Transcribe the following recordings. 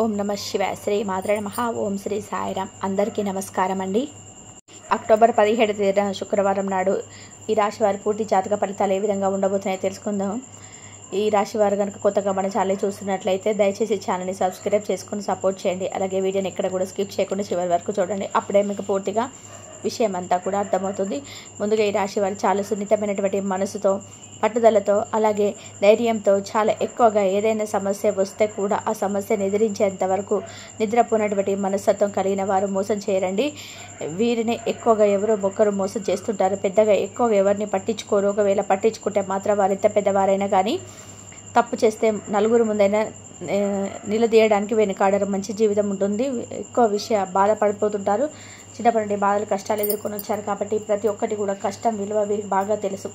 ఓం నమ శివాయ. శ్రీ మాత్రే నమః. ఓం శ్రీ సాయిరామ్. అందరికీ నమస్కారం అండి. అక్టోబర్ 17 తేదీన శుక్రవారం నాడు ఈ రాశి వారి పూర్తి జాతక ఫలితాలు ఏ విధంగా ఉండబోతున్నాయో తెలుసుకుందాం. ఈ రాశి వారు కనుక కొత్తగా మన ఛానల్ చూస్తున్నట్లయితే దయచేసి ఛానల్ని సబ్స్క్రైబ్ చేసుకుని సపోర్ట్ చేయండి. అలాగే వీడియోని ఎక్కడ కూడా స్కిప్ చేయకుండా చివరి వరకు చూడండి. అప్పుడే మీకు పూర్తిగా విషయం అంతా కూడా అర్థమవుతుంది. ముందుగా ఈ రాశి వారు చాలా సున్నితమైనటువంటి మనసుతో, పట్టుదలతో, అలాగే ధైర్యంతో చాలా ఎక్కువగా ఏదైనా సమస్య వస్తే కూడా ఆ సమస్యను ఎదిరించేంత వరకు నిద్రపోయినటువంటి మనస్తత్వం కలిగిన వారు మోసం చేయరండి. వీరిని ఎక్కువగా ఎవరో ఒకరు మోసం చేస్తుంటారు. పెద్దగా ఎక్కువగా ఎవరిని పట్టించుకోరు. ఒకవేళ పట్టించుకుంటే మాత్రం వారు ఎంత పెద్దవారైనా కానీ తప్పు చేస్తే నలుగురు ముందైనా నిలదీయడానికి వెనుకాడరు. మంచి జీవితం ఉంటుంది. ఎక్కువ బాధపడిపోతుంటారు. చిన్నప్పటి నుండి బాధలు కష్టాలు ఎదుర్కొని వచ్చారు కాబట్టి ప్రతి ఒక్కటి కూడా కష్టం విలువ వీరికి బాగా తెలుసు.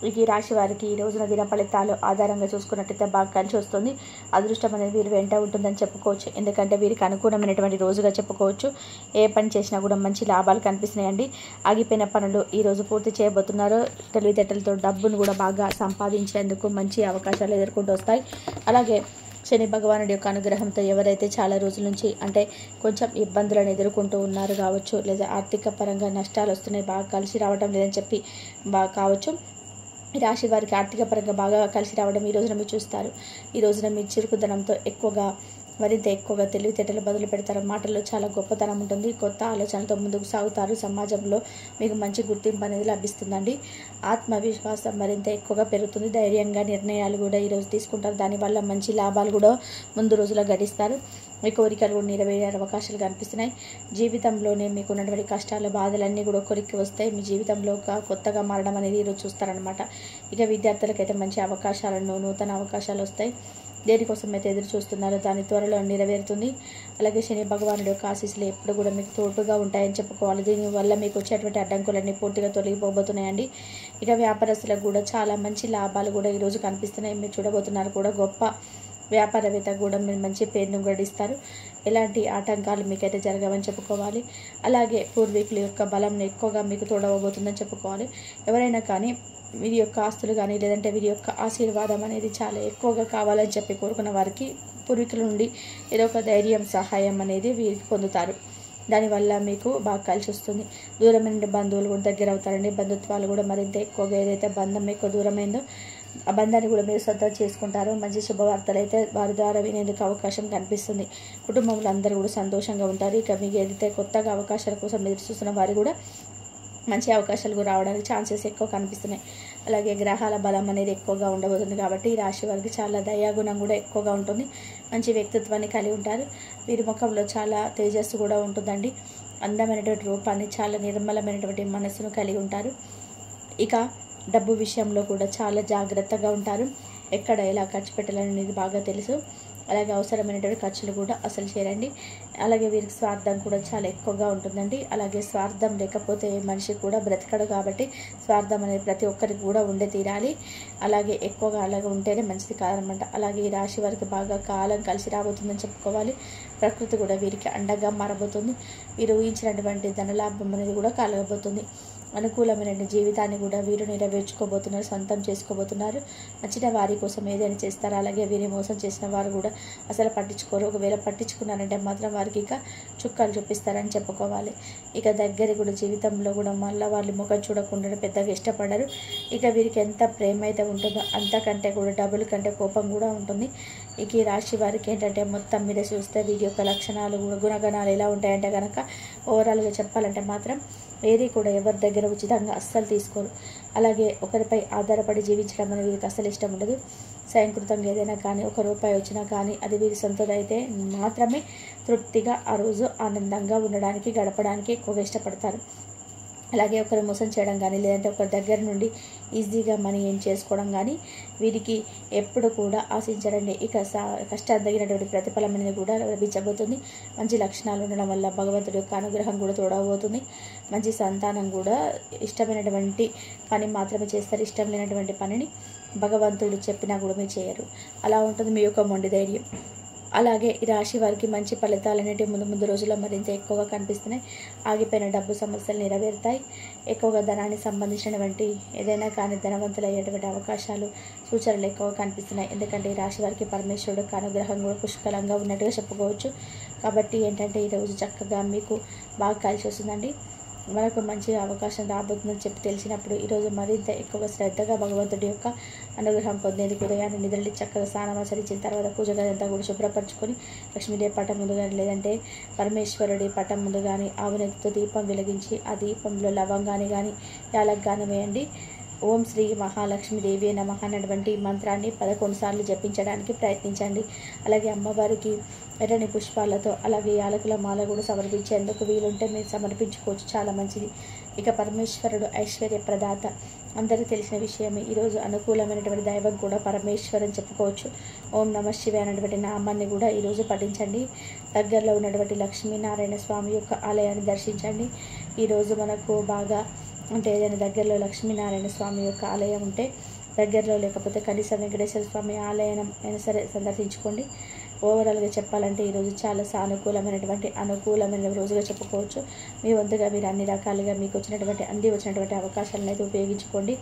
ఈ రాశి వారికి ఈ రోజున దిన ఫలితాలు ఆధారంగా చూసుకున్నట్టయితే బాగా కలిసి వస్తుంది. అదృష్టం అనేది వీరు వెంట ఉంటుందని చెప్పుకోవచ్చు. ఎందుకంటే వీరికి అనుకూలమైనటువంటి రోజుగా చెప్పుకోవచ్చు. ఏ పని చేసినా కూడా మంచి లాభాలు కనిపిస్తున్నాయండి. ఆగిపోయిన పనులు ఈరోజు పూర్తి చేయబోతున్నారు. తెలివితేటలతో డబ్బును కూడా బాగా సంపాదించేందుకు మంచి అవకాశాలు ఎదుర్కొంటూ వస్తాయి. అలాగే శని భగవానుడి యొక్క అనుగ్రహంతో ఎవరైతే చాలా రోజుల నుంచి అంటే కొంచెం ఇబ్బందులను ఎదుర్కొంటూ ఉన్నారు కావచ్చు, లేదా ఆర్థిక పరంగా నష్టాలు వస్తున్నాయి, బాగా కలిసి రావడం లేదని చెప్పి బాగా కావచ్చు, ఈ రాశి వారికి ఆర్థిక పరంగా బాగా కలిసి రావడం ఈ రోజున మీరు చూస్తారు. ఈ రోజున మీ చురుకుదనంతో మరింత ఎక్కువగా తెలివితేటలు బదులు పెడతారు. మాటల్లో చాలా గొప్పతనం ఉంటుంది. కొత్త ఆలోచనలతో ముందుకు సాగుతారు. సమాజంలో మీకు మంచి గుర్తింపు అనేది లభిస్తుందండి. ఆత్మవిశ్వాసం మరింత ఎక్కువగా పెరుగుతుంది. ధైర్యంగా నిర్ణయాలు కూడా ఈరోజు తీసుకుంటారు. దానివల్ల మంచి లాభాలు కూడా ముందు రోజుల్లో గడిస్తారు. మీ కోరికలు కూడా నెరవేరే అవకాశాలు కనిపిస్తున్నాయి. జీవితంలోనే మీకు ఉన్నటువంటి కష్టాలు, బాధలన్నీ కూడా కొరికి వస్తాయి. మీ జీవితంలో కొత్తగా మారడం అనేది ఈరోజు చూస్తారనమాట. ఇక విద్యార్థులకైతే మంచి అవకాశాలను, నూతన అవకాశాలు వస్తాయి. దేనికోసం అయితే ఎదురు చూస్తున్నారో దాని త్వరలో నెరవేరుతుంది. అలాగే శని భగవానుడి యొక్క ఆశీస్సులు ఎప్పుడు కూడా మీకు తోడుగా ఉంటాయని చెప్పుకోవాలి. దీనివల్ల మీకు వచ్చేటువంటి అడ్డంకులన్నీ పూర్తిగా తొలగిపోబోతున్నాయండి. ఇక వ్యాపారస్తులకు కూడా చాలా మంచి లాభాలు కూడా ఈరోజు కనిపిస్తున్నాయి. మీరు చూడబోతున్నారు కూడా గొప్ప వ్యాపారవేత్త కూడా మీరు మంచి పేరును గడిస్తారు. ఎలాంటి ఆటంకాలు మీకైతే జరగవని చెప్పుకోవాలి. అలాగే పూర్వీకుల యొక్క బలం ఎక్కువగా మీకు తోడవబోతుందని చెప్పుకోవాలి. ఎవరైనా కానీ వీరి యొక్క ఆస్తులు కానీ లేదంటే వీరి యొక్క ఆశీర్వాదం అనేది చాలా ఎక్కువగా కావాలని చెప్పి కోరుకున్న వారికి పూర్వీకుల నుండి ఏదో ఒక ధైర్యం, సహాయం అనేది వీరికి పొందుతారు. దానివల్ల మీకు బాగా కలిసి వస్తుంది. దూరమైన బంధువులు కూడా దగ్గర అవుతారండి. బంధుత్వాలు కూడా మరింత ఎక్కువగా, ఏదైతే బంధం ఎక్కువ దూరమైందో ఆ బంధాన్ని కూడా మీరు సొంతం చేసుకుంటారు. మంచి శుభవార్తలు అయితే వారి ద్వారా వినేందుకు అవకాశం కనిపిస్తుంది. కుటుంబంలో అందరూ కూడా సంతోషంగా ఉంటారు. ఇక మీకు ఏదైతే కొత్తగా అవకాశాల కోసం ఎదురు చూస్తున్న వారు కూడా మంచి అవకాశాలు కూడా రావడానికి ఛాన్సెస్ ఎక్కువ కనిపిస్తున్నాయి. అలాగే గ్రహాల బలం అనేది ఎక్కువగా ఉండబోతుంది కాబట్టి ఈ రాశి వారికి చాలా దయాగుణం కూడా ఎక్కువగా ఉంటుంది. మంచి వ్యక్తిత్వాన్ని కలిగి ఉంటారు. వీరి ముఖంలో చాలా తేజస్సు కూడా ఉంటుందండి. అందమైనటువంటి రూపాన్ని, చాలా నిర్మలమైనటువంటి మనస్సును కలిగి ఉంటారు. ఇక డబ్బు విషయంలో కూడా చాలా జాగ్రత్తగా ఉంటారు. ఎక్కడ ఎలా ఖర్చు పెట్టాలనేది బాగా తెలుసు. అలాగే అవసరమైనటువంటి ఖర్చులు కూడా అసలు చేయండి. అలాగే వీరికి స్వార్థం కూడా చాలా ఎక్కువగా ఉంటుందండి. అలాగే స్వార్థం లేకపోతే మనిషి కూడా బ్రతకడు కాబట్టి స్వార్థం అనేది ప్రతి ఒక్కరికి కూడా ఉండే తీరాలి. అలాగే ఎక్కువగా అలాగే ఉంటేనే మంచిది కాదనమాట. అలాగే ఈ రాశి వారికి బాగా కాలం కలిసి రాబోతుందని చెప్పుకోవాలి. ప్రకృతి కూడా వీరికి అండగా మారబోతుంది. వీరు ఊహించినటువంటి ధనలాభం అనేది కూడా కలగబోతుంది. అనుకూలమైన జీవితాన్ని కూడా వీరు నెరవేర్చుకోబోతున్నారు, సొంతం చేసుకోబోతున్నారు. నచ్చిన వారి కోసం ఏదైనా చేస్తారు. అలాగే వీరి మోసం చేసిన వారు కూడా అసలు పట్టించుకోరు. ఒకవేళ పట్టించుకున్నారంటే మాత్రం వారికి ఇక చుక్కలు చూపిస్తారని చెప్పుకోవాలి. ఇక దగ్గర కూడా జీవితంలో కూడా మళ్ళీ వాళ్ళ ముఖం చూడకుండా పెద్దగా ఇష్టపడరు. ఇక వీరికి ఎంత ప్రేమ అయితే ఉంటుందో అంతకంటే కూడా డబుల్ కంటే కోపం కూడా ఉంటుంది. ఇక ఈ రాశి వారికి ఏంటంటే మొత్తం మీద చూస్తే వీరి యొక్క లక్షణాలు కూడా, గుణగణాలు ఎలా ఉంటాయంటే కనుక ఓవరాల్గా చెప్పాలంటే మాత్రం ఏది కూడా ఎవరి దగ్గర ఉచితంగా అస్సలు తీసుకోరు. అలాగే ఒకరిపై ఆధారపడి జీవించడం అనేది వీరికి అస్సలు ఇష్టం ఉండదు. స్వయంకృతంగా ఏదైనా కానీ ₹1 వచ్చినా కానీ అది వీరి సొంతదైతే మాత్రమే తృప్తిగా ఆ రోజు ఆనందంగా ఉండడానికి, గడపడానికి ఎక్కువగా ఇష్టపడతారు. అలాగే ఒకరు మోసం చేయడం కానీ లేదంటే ఒకరి దగ్గర నుండి ఈజీగా మనీ ఏం చేసుకోవడం కానీ వీరికి ఎప్పుడు కూడా ఆశించడండి. ఇక కష్టానికి తగినటువంటి ప్రతిఫలం అనేది కూడా లభించబోతుంది. మంచి లక్షణాలు ఉండడం వల్ల భగవంతుడి యొక్క అనుగ్రహం కూడా తోడవబోతుంది. మంచి సంతానం కూడా ఇష్టమైనటువంటి పని మాత్రమే చేస్తారు. ఇష్టం లేనటువంటి పనిని భగవంతుడు చెప్పినా కూడా మీరు చేయరు. అలా ఉంటుంది మీ యొక్క మొండి ధైర్యం. అలాగే ఈ రాశి వారికి మంచి ఫలితాలు అనేటివి ముందు రోజుల్లో మరింత ఎక్కువగా కనిపిస్తున్నాయి. ఆగిపోయిన డబ్బు సమస్యలు నెరవేరుతాయి. ఎక్కువగా ధనానికి సంబంధించినటువంటి ఏదైనా కానీ ధనవంతులయ్యేటువంటి అవకాశాలు సూచనలు ఎక్కువగా కనిపిస్తున్నాయి. ఎందుకంటే ఈ రాశి వారికి పరమేశ్వరుడు అనుగ్రహం కూడా పుష్కలంగా ఉన్నట్టుగా చెప్పుకోవచ్చు. కాబట్టి ఏంటంటే ఈరోజు చక్కగా మీకు బాగా కలిసి వస్తుందండి. మనకు మంచి అవకాశం రాబోతుందని చెప్పి తెలిసినప్పుడు ఈరోజు మరింత ఎక్కువగా శ్రద్ధగా భగవంతుడి యొక్క అనుగ్రహం పొందేందుకు ఉదయాన్నే నిద్రలు చక్కగా స్నానమాచరించిన తర్వాత పూజ గదంతా కూడా శుభ్రపరచుకొని లక్ష్మీదేవి పటం ముందు కానీ లేదంటే పరమేశ్వరుడి పటం ముందు కానీ ఆవునెత్తితో దీపం వెలిగించి ఆ దీపంలో లవంగాన్ని కానీ యాలకు కానీ వేయండి. ఓం శ్రీ మహాలక్ష్మీదేవి నమః అన్నటువంటి మంత్రాన్ని 11 సార్లు జపించడానికి ప్రయత్నించండి. అలాగే అమ్మవారికి ఎర్రని పుష్పాలతో అలాగే యాలకుల మాల కూడా సమర్పించేందుకు వీలుంటే మీరు సమర్పించుకోవచ్చు, చాలా మంచిది. ఇక పరమేశ్వరుడు ఐశ్వర్య ప్రదాత అందరికీ తెలిసిన విషయమే. ఈరోజు అనుకూలమైనటువంటి దైవం కూడా పరమేశ్వర్ అని చెప్పుకోవచ్చు. ఓం నమః శివాయ అనేటువంటి నామాన్ని కూడా ఈరోజు పఠించండి. దగ్గరలో ఉన్నటువంటి లక్ష్మీనారాయణ స్వామి యొక్క ఆలయాన్ని దర్శించండి. ఈరోజు మనకు బాగా అంటే ఏదైనా దగ్గరలో లక్ష్మీనారాయణ స్వామి యొక్క ఆలయం ఉంటే దగ్గరలో, లేకపోతే కనీసం వెంకటేశ్వర స్వామి ఆలయం అయినా సరే సందర్శించుకోండి. ఓవరాల్గా చెప్పాలంటే ఈరోజు చాలా అనుకూలమైన రోజుగా చెప్పుకోవచ్చు. మీ వంతుగా మీరు అన్ని రకాలుగా మీకు వచ్చినటువంటి అవకాశాలను అయితే ఉపయోగించుకోండి.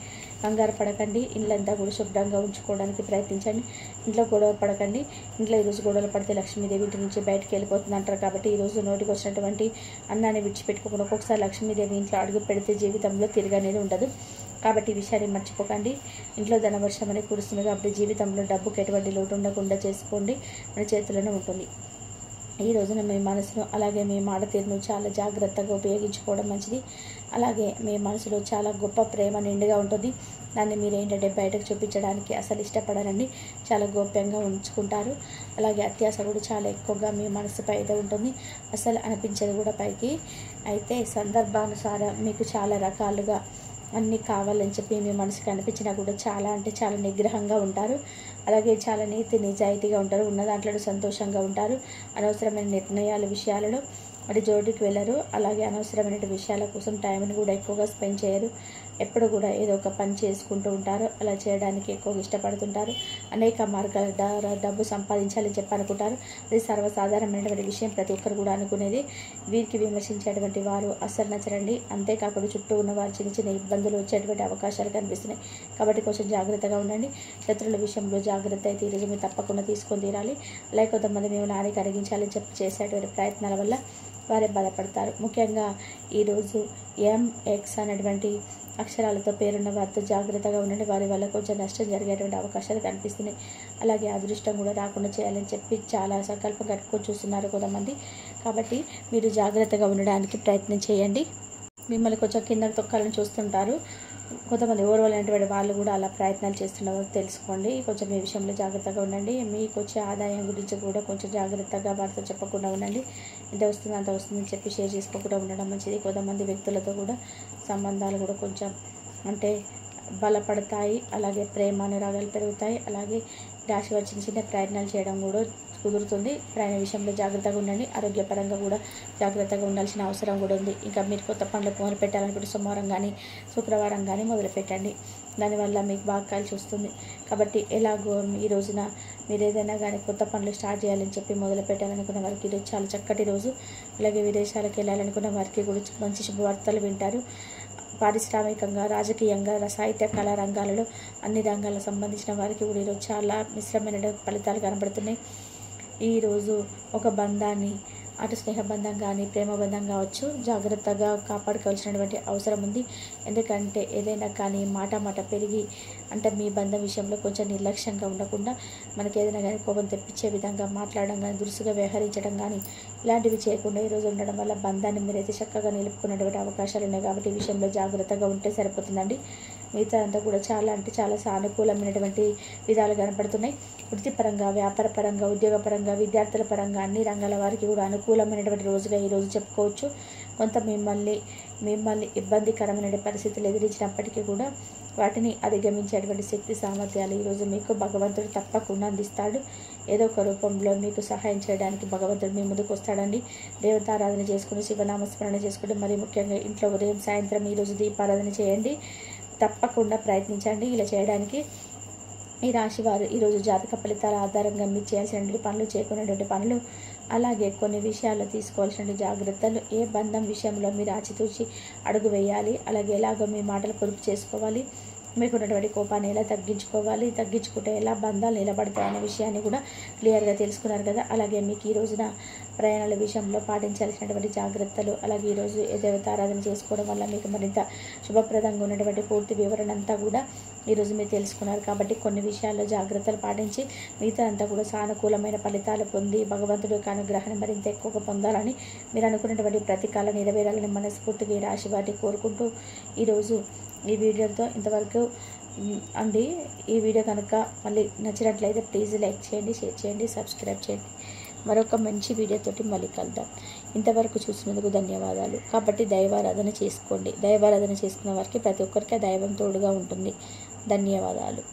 కంగారు పడకండి. ఇళ్ళంతా కూడా శుభ్రంగా ఉంచుకోవడానికి ప్రయత్నించండి. ఇంట్లో గొడవ పడకండి. ఇంట్లో ఈరోజు గొడవలు పడితే లక్ష్మీదేవి ఇంటి నుంచి బయటకు వెళ్ళిపోతుంది అంటారు. కాబట్టి ఈరోజు నోటికి వచ్చినటువంటి అన్నాన్ని విడిచిపెట్టుకోకుండా ఒక్కొక్కసారి లక్ష్మీదేవి ఇంట్లో అడుగు పెడితే జీవితంలో తిరగనేది ఉండదు. కాబట్టి ఈ విషయాన్ని మర్చిపోకండి. ఇంట్లో ధనవర్షం అనేది కురుస్తుంది కాబట్టి జీవితంలో డబ్బుకి ఎటువంటి లోటు ఉండకుండా చేసుకోండి. మన చేతిలోనే ఉంటుంది. ఈ రోజున మీ మనసును అలాగే మీ మాట తీరును చాలా జాగ్రత్తగా ఉపయోగించుకోవడం మంచిది. అలాగే మీ మనసులో చాలా గొప్ప ప్రేమ నిండుగా ఉంటుంది. దాన్ని మీరు ఏంటంటే బయటకు చూపించడానికి అసలు ఇష్టపడారండి. చాలా గోప్యంగా ఉంచుకుంటారు. అలాగే అత్యాశ కూడా చాలా ఎక్కువగా మీ మనసుపై అయితే ఉంటుంది. అసలు అనిపించేది కూడా పైకి. అయితే సందర్భానుసారం మీకు చాలా రకాలుగా అన్నీ కావాలని చెప్పి మీ మనసుకి అనిపించినా కూడా చాలా నిగ్రహంగా ఉంటారు. అలాగే చాలా నీతి నిజాయితీగా ఉంటారు. ఉన్న దాంట్లో సంతోషంగా ఉంటారు. అనవసరమైన నిర్ణయాల విషయాలలో మరి జోడికి వెళ్ళరు. అలాగే అనవసరమైన విషయాల కోసం టైంని కూడా ఎక్కువగా స్పెండ్ చేయరు. ఎప్పుడు కూడా ఏదో ఒక పని చేసుకుంటూ ఉంటారు. అలా చేయడానికి ఎక్కువగా ఇష్టపడుతుంటారు. అనేక మార్గాల ద్వారా డబ్బు సంపాదించాలని చెప్పి అనుకుంటారు. అది సర్వసాధారణమైనటువంటి విషయం, ప్రతి ఒక్కరు కూడా అనుకునేది. వీరికి విమర్శించేటువంటి వారు అస్సలు నచ్చరండి. అంతేకాకుండా చుట్టూ ఉన్న వారు చిన్న ఇబ్బందులు వచ్చేటువంటి అవకాశాలు కనిపిస్తున్నాయి. కాబట్టి కొంచెం జాగ్రత్తగా ఉండండి. శత్రువుల విషయంలో జాగ్రత్త అయితే ఈరోజు మీరు తప్పకుండా తీసుకొని తీరాలి. అలాగే కొంతమంది మేము నానికి అడిగించాలని చెప్పి చేసేటువంటి ప్రయత్నాల వల్ల వారే బాధపడతారు. ముఖ్యంగా ఈరోజు MX అనేటువంటి అక్షరాలతో పేరున్న వారితో జాగ్రత్తగా ఉండండి. వారి వల్ల కొంచెం నష్టం జరిగేటువంటి అవకాశాలు కనిపిస్తున్నాయి. అలాగే అదృష్టం కూడా రాకుండా చేయాలని చెప్పి చాలా సంకల్పం కట్టుకొని చూస్తున్నారు కొంతమంది. కాబట్టి మీరు జాగ్రత్తగా ఉండడానికి ప్రయత్నం చేయండి. మిమ్మల్ని కొంచెం కిందకు తొక్కాలని చూస్తుంటారు. కొంతమంది ఓర్వలేనటువంటి వాళ్ళు కూడా అలా ప్రయత్నాలు చేస్తున్నారో తెలుసుకోండి. కొంచెం ఈ విషయంలో జాగ్రత్తగా ఉండండి. మీకు వచ్చే ఆదాయం గురించి కూడా కొంచెం జాగ్రత్తగా వారితో చెప్పకుండా ఉండండి. ఎంత వస్తుందో అంత వస్తుందని చెప్పి షేర్ చేసుకోకుండా ఉండడం మంచిది. కొంతమంది వ్యక్తులతో కూడా సంబంధాలు కూడా కొంచెం అంటే బలపడతాయి. అలాగే ప్రేమ అనురాగాలు పెరుగుతాయి. అలాగే రాశి వారు చిన్న ప్రయత్నాలు చేయడం కూడా కుదురుతుంది. ప్రయాణ విషయంలో జాగ్రత్తగా ఉండండి. ఆరోగ్యపరంగా కూడా జాగ్రత్తగా ఉండాల్సిన అవసరం కూడా ఉంది. ఇంకా మీరు కొత్త పనులు మొదలు పెట్టాలనుకుంటే సోమవారం కానీ శుక్రవారం కానీ మొదలు పెట్టండి. దానివల్ల మీకు బాగా కలిసి వస్తుంది. కాబట్టి ఎలాగో ఈ రోజున మీరు ఏదైనా కానీ కొత్త పనులు స్టార్ట్ చేయాలని చెప్పి మొదలు పెట్టాలనుకున్న వారికి ఇది చాలా చక్కటి రోజు. అలాగే విదేశాలకు వెళ్ళాలనుకున్న వారికి కూడా మంచి శుభవార్తలు వింటారు. పారిశ్రామికంగా, రాజకీయంగా, సాహిత్య కళా రంగాలలో అన్ని రంగాలకు సంబంధించిన వారికి కూడా ఈరోజు చాలా మిశ్రమైన ఫలితాలు కనబడుతున్నాయి. ఈరోజు ఒక బంధాన్ని అటు స్నేహబంధం కానీ ప్రేమ బంధం కావచ్చు జాగ్రత్తగా కాపాడుకోవాల్సినటువంటి అవసరం ఉంది. ఎందుకంటే ఏదైనా కానీ మాట పెరిగి అంటే మీ బంధం విషయంలో కొంచెం నిర్లక్ష్యంగా ఉండకుండా మనకి ఏదైనా కానీ కోపం తెప్పించే విధంగా మాట్లాడడం కానీ దురుసుగా వ్యవహరించడం కానీ ఇలాంటివి చేయకుండా ఈరోజు ఉండడం వల్ల బంధాన్ని మీరైతే చక్కగా నిలుపుకునేటువంటి అవకాశాలు ఉన్నాయి. కాబట్టి ఈ విషయంలో జాగ్రత్తగా ఉంటే సరిపోతుందండి. మిగతా అంతా కూడా చాలా సానుకూలమైనటువంటి విధాలు కనపడుతున్నాయి. వృత్తిపరంగా, వ్యాపారపరంగా, ఉద్యోగపరంగా, విద్యార్థుల పరంగా అన్ని రంగాల వారికి కూడా అనుకూలమైనటువంటి రోజుగా ఈరోజు చెప్పుకోవచ్చు. కొంత మిమ్మల్ని ఇబ్బందికరమైన పరిస్థితులు ఎదిరించినప్పటికీ కూడా వాటిని అధిగమించేటువంటి శక్తి సామర్థ్యాలు ఈరోజు మీకు భగవంతుడు తప్పకుండా అందిస్తాడు. ఏదో ఒక రూపంలో మీకు సహాయం చేయడానికి భగవంతుడు మీ ముందుకు వస్తాడండి. దేవతారాధన చేసుకుని శివనామస్మరణ చేసుకుంటే మరి ముఖ్యంగా ఇంట్లో ఉదయం సాయంత్రం ఈరోజు దీపారాధన చేయండి. తప్పకుండా ప్రయత్నించండి ఇలా చేయడానికి. ఈ రాశి వారు ఈరోజు జాతక ఫలితాల ఆధారంగా మీరు చేయాల్సినటువంటి పనులు, చేయకున్నటువంటి పనులు, అలాగే కొన్ని విషయాల్లో తీసుకోవాల్సిన జాగ్రత్తలు, ఏ బంధం విషయంలో మీరు ఆచితూచి అడుగు వేయాలి, అలాగే ఎలాగో మీ మాటలు పొదుపు చేసుకోవాలి, మీకున్నటువంటి కోపాన్ని ఎలా తగ్గించుకుంటే ఎలా బంధాలు నిలబడతాయనే విషయాన్ని కూడా క్లియర్గా తెలుసుకున్నారు కదా. అలాగే మీకు ఈ రోజున ప్రయాణాల విషయంలో పాటించాల్సినటువంటి జాగ్రత్తలు, అలాగే ఈరోజు ఏ దేవతారాధన చేసుకోవడం వల్ల మీకు మరింత శుభప్రదంగా ఉన్నటువంటి పూర్తి వివరణ అంతా కూడా ఈరోజు మీరు తెలుసుకున్నారు. కాబట్టి కొన్ని విషయాల్లో జాగ్రత్తలు పాటించి మిగతా అంతా కూడా సానుకూలమైన ఫలితాలు పొంది భగవంతుడి యొక్క అనుగ్రహాన్ని మరింత ఎక్కువగా పొందాలని, మీరు అనుకున్నటువంటి ప్రతి కళ నెరవేరాలని మనస్ఫూర్తిగా ఈ రాశి వారిని కోరుకుంటూ ఈరోజు ఈ వీడియోతో ఇంతవరకు అండి. ఈ వీడియో కనుక మళ్ళీ నచ్చినట్లయితే ప్లీజ్ లైక్ చేయండి, షేర్ చేయండి, సబ్స్క్రైబ్ చేయండి. మరొక మంచి వీడియోతోటి మళ్ళీ కలుద్దాం. ఇంతవరకు చూసినందుకు ధన్యవాదాలు. కాబట్టి దైవారాధన చేసుకోండి. దైవారాధన చేసుకున్న వారికి ప్రతి ఒక్కరికి దైవం తోడుగా ఉంటుంది. ధన్యవాదాలు.